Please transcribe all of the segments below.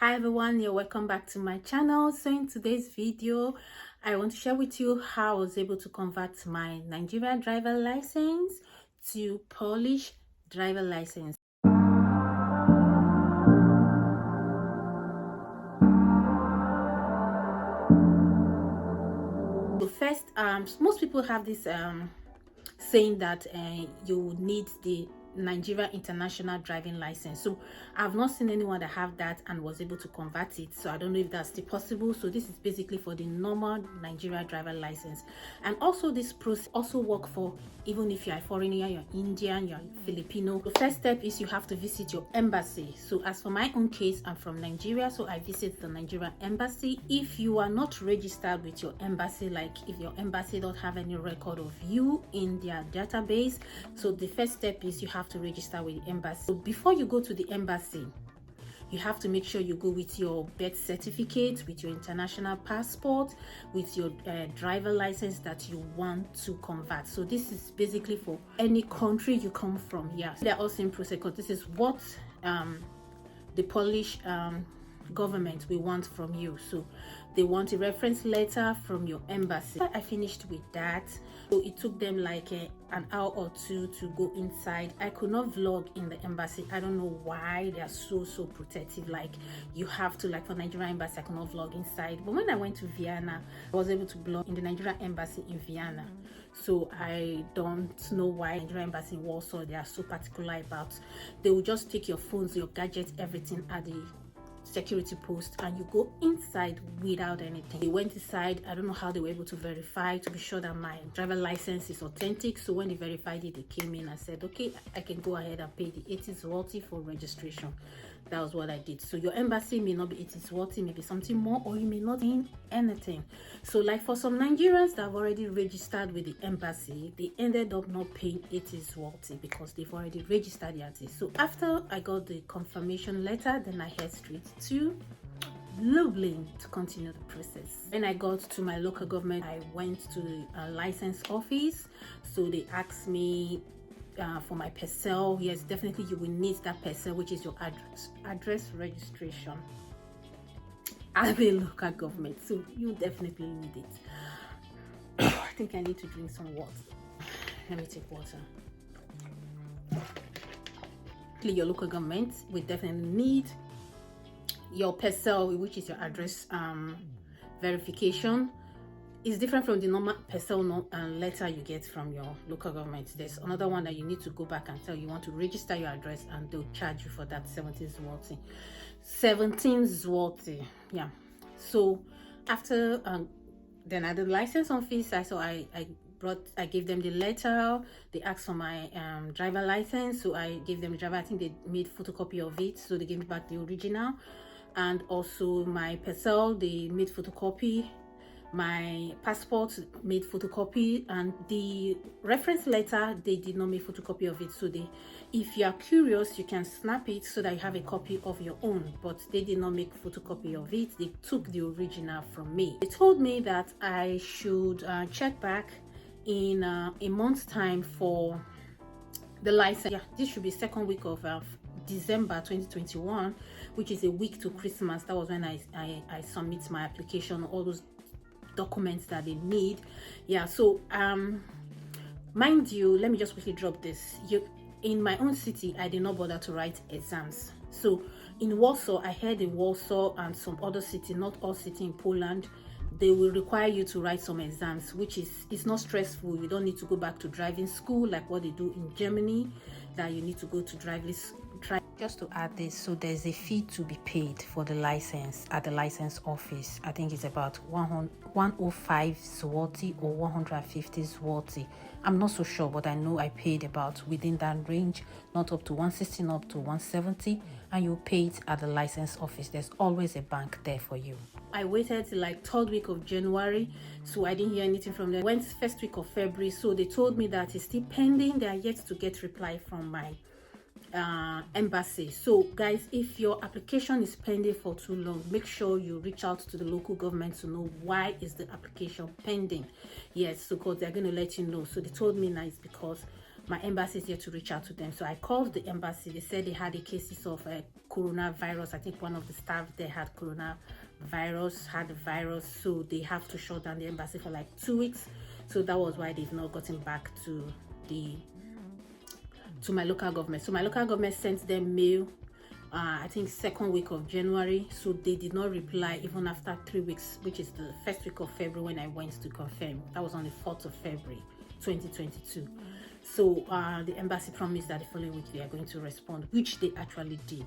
Hi everyone, you're welcome back to my channel. So in today's video I want to share with you how I was able to convert my Nigerian driver license to Polish driver license. So first, most people have this saying that you need the Nigeria international driving license. So I've not seen anyone that have that and was able to convert it, so I don't know if that's still possible. So this is basically for the normal Nigeria driver license, and also this process also work for even if you're a foreigner, you're Indian, you're Filipino. The first step is you have to visit your embassy. So as for my own case, I'm from Nigeria, so I visit the Nigerian embassy. If you are not registered with your embassy, like if your embassy don't have any record of you in their database, so the first step is you have to register with the embassy. So before you go to the embassy, you have to make sure you go with your birth certificate, with your international passport, with your driver license that you want to convert. So this is basically for any country you come from. Yes, they're all same process, because this is what the Polish government will want from you. So they want a reference letter from your embassy. I finished with that, so it took them like an hour or two to go inside. I could not vlog in the embassy. I don't know why they are so protective. Like you have to, like for Nigerian embassy I could not vlog inside, but when I went to Vienna I was able to vlog in the Nigerian embassy in Vienna. So I don't know why Nigerian embassy in Warsaw they are so particular about. They will just take your phones, your gadgets, everything at the security post, and you go inside without anything. They went inside. I don't know how they were able to verify to be sure that my driver license is authentic. So when they verified it, they came in and said, okay, I can go ahead and pay the 80 zloty for registration. That was what I did. So your embassy may not be 80 zloty, maybe something more, or you may not gain anything. So like for some Nigerians that have already registered with the embassy, they ended up not paying 80 zloty because they've already registered the artist. So after I got the confirmation letter, then I head straight to Lublin to continue the process. When I got to my local government, I went to the license office. So they asked me for my PESEL. Yes, definitely you will need that PESEL, which is your address registration at the local government. So you definitely need it. I think I need to drink some water. Let me take water. Your local government will definitely need your PESEL, which is your address verification. Is different from the normal PESEL letter you get from your local government. There's another one that you need to go back and tell you want to register your address, and they'll charge you for that 17 zloty. Yeah. So after then at the license office, I gave them the letter. They asked for my driver license, so I gave them the driver. I think they made photocopy of it, so they gave me back the original, and also my PESEL they made photocopy. My passport made photocopy, and the reference letter they did not make photocopy of it. So if you are curious, you can snap it so that you have a copy of your own, but they did not make photocopy of it. They took the original from me. They told me that I should check back in a month's time for the license. Yeah, this should be second week of December 2021, which is a week to Christmas. That was when I submit my application, all those documents that they need. Yeah, so mind you, let me just quickly drop this. In my own city I did not bother to write exams. So in Warsaw, I heard in Warsaw and some other city, not all city in Poland, they will require you to write some exams, which it's not stressful. You don't need to go back to driving school like what they do in Germany, that you need to go to driving. Just to add this, so there's a fee to be paid for the license at the license office. I think it's about 105 zloty or 150 zloty. I'm not so sure, but I know I paid about within that range, not up to 160, not up to 170, and you pay it at the license office. There's always a bank there for you. I waited till like third week of January, so I didn't hear anything from them. Went first week of February, so they told me that it's still pending. They are yet to get reply from my embassy. So guys, if your application is pending for too long, make sure you reach out to the local government to know why is the application pending. Yes, so because they're going to let you know. So they told me now it's because my embassy is here to reach out to them. So I called the embassy. They said they had a cases of coronavirus. I think one of the staff there had coronavirus, had the virus, so they have to shut down the embassy for like 2 weeks. So that was why they've not gotten back to my local government. So my local government sent them mail, I think 2nd week of January. So they did not reply even after 3 weeks, which is the 1st week of February when I went to confirm. That was on the 4th of February 2022. So the embassy promised that the following week they are going to respond, which they actually did.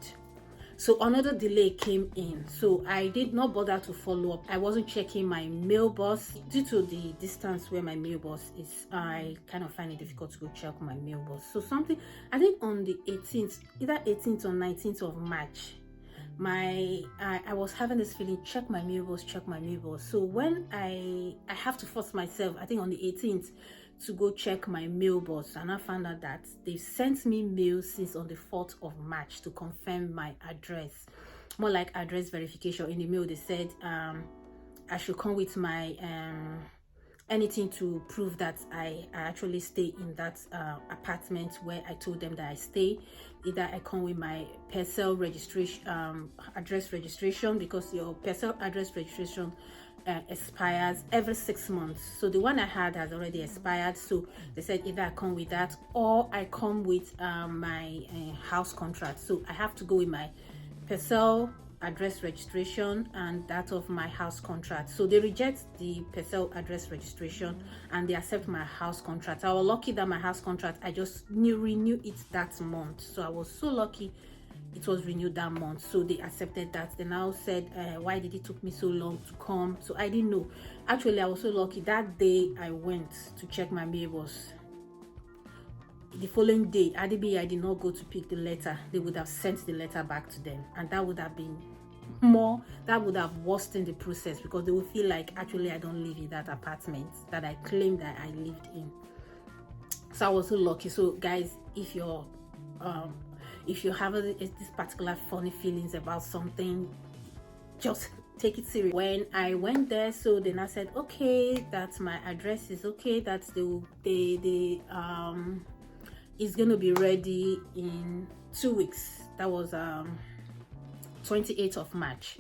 So another delay came in, so I did not bother to follow up. I wasn't checking my mailbox due to the distance where my mailbox is. I kind of find it difficult to go check my mailbox. So something, I think on the 18th, either 18th or 19th of March, I was having this feeling, check my mailbox. So when I have to force myself, I think on the 18th, to go check my mailbox, and I found out that they sent me mail since on the 4th of March to confirm my address, more like address verification. In the mail they said I should come with my anything to prove that I actually stay in that apartment where I told them that I stay. Either I come with my parcel registration, address registration, because your parcel address registration expires every 6 months. So the one I had has already expired. So they said either I come with that or I come with my house contract. So I have to go with my parcel address registration and that of my house contract. So they reject the parcel address registration and they accept my house contract. I was lucky that my house contract, I just renew it that month. So I was so lucky it was renewed that month. So they accepted that. They now said, why did it took me so long to come? So I didn't know. Actually, I was so lucky that day I went to check my mailbox. The following day, I did not go to pick the letter. They would have sent the letter back to them, and that would have been more, that would have worsened the process, because they would feel like actually I don't live in that apartment that I claimed that I lived in. So I was so lucky. So guys, if you have this particular funny feelings about something, just take it serious. When I went there, so then I said, okay, that my address is okay, that they is going to be ready in 2 weeks. That was 28th of March.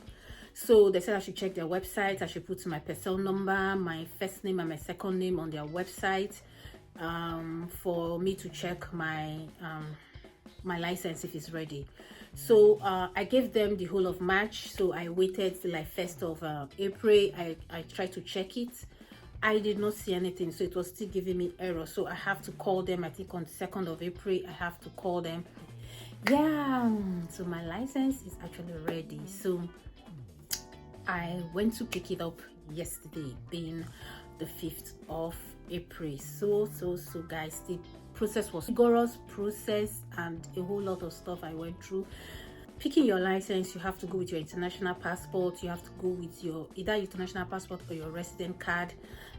So they said I should check their website. I should put my parcel number, my first name and my second name on their website for me to check my my license if it's ready. So I gave them the whole of March. So I waited till like 1st of April. I tried to check it. I did not see anything, so it was still giving me error. So I have to call them. I think on 2nd of April I have to call them. Yeah, so my license is actually ready. So I went to pick it up yesterday, being the 5th of April. So guys, the process was rigorous process and a whole lot of stuff I went through. Picking your license, you have to go with your international passport. You have to go with your either international passport or your resident card,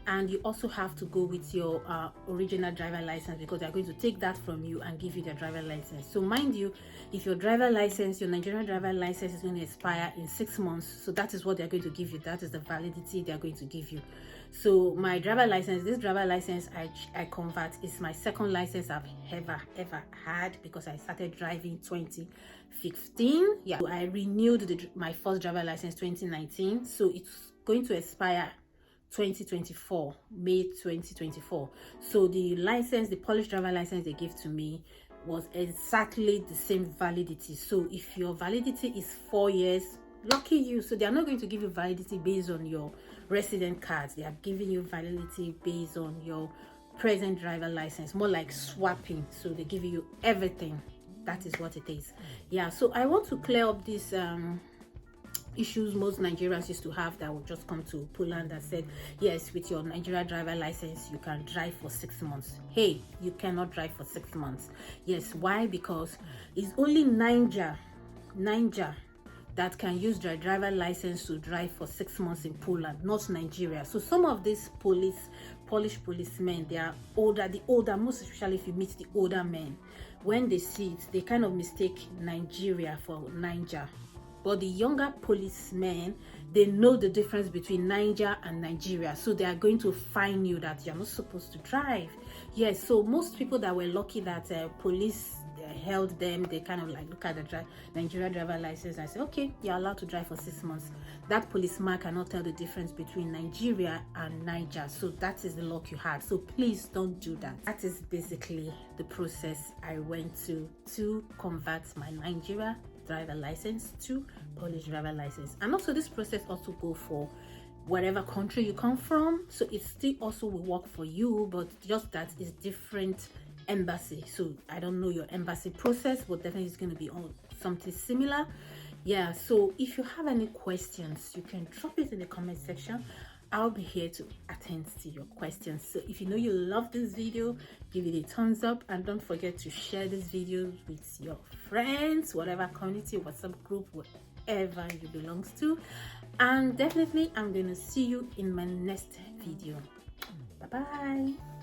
and you also have to go with your original driver license, because they're going to take that from you and give you their driver license. So mind you, if your driver license, your Nigerian driver license is going to expire in 6 months, so that is what they're going to give you. That is the validity they're going to give you. So my driver license, this driver license I convert, is my second license I've ever had, because I started driving 2015. Yeah, so I renewed my first driver license 2019, so it's going to expire 2024, May 2024. So the license, the Polish driver license they gave to me, was exactly the same validity. So if your validity is 4 years, lucky you. So they are not going to give you validity based on your resident cards. They are giving you validity based on your present driver license, more like swapping. So they give you everything. That is what it is. Yeah, so I want to clear up these issues most Nigerians used to have, that would just come to Poland and said, yes, with your Nigeria driver license you can drive for 6 months. Hey, you cannot drive for 6 months. Yes, why? Because it's only Niger that can use their driver license to drive for 6 months in Poland, not Nigeria. So some of these Polish policemen, they are older, most especially if you meet the older men, when they see it, they kind of mistake Nigeria for Niger. but the younger policemen, they know the difference between Niger and Nigeria, so they are going to fine you that you're not supposed to drive. Yes, so most people that were lucky that police held them, they kind of like look at the Nigeria driver license and say, okay, you're allowed to drive for 6 months. That policeman cannot tell the difference between Nigeria and Niger, so that is the luck you had. So please don't do that. That is basically the process I went to convert my Nigeria driver license to Polish driver license. And also this process also go for whatever country you come from, so it still also will work for you, but just that is different embassy. So I don't know your embassy process, but definitely it's going to be on something similar. Yeah, so if you have any questions, you can drop it in the comment section. I'll be here to attend to your questions. So if you know you love this video, give it a thumbs up, and don't forget to share this video with your friends, whatever community, WhatsApp group, whatever you belongs to. And definitely I'm going to see you in my next video. Bye bye.